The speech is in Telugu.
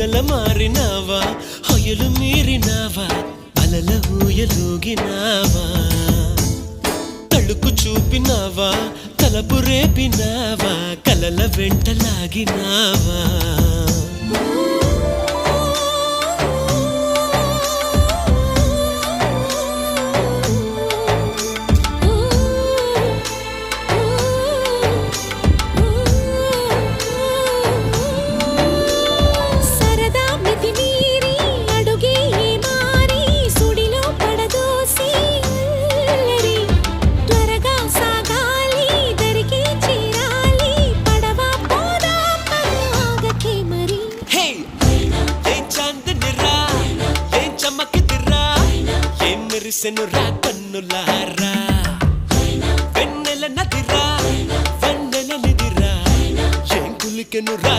పొగల మారినావా హొయలు మీరినావా అలల ఊయలూగినావా తళుకు చూపినావా తలపు రేపినావా కలల వెంటలాగినావా మెరిసెనురా కన్నులారా వెన్నెల నదిరా వెన్నెల నిదిరా ఏం కులికెనురా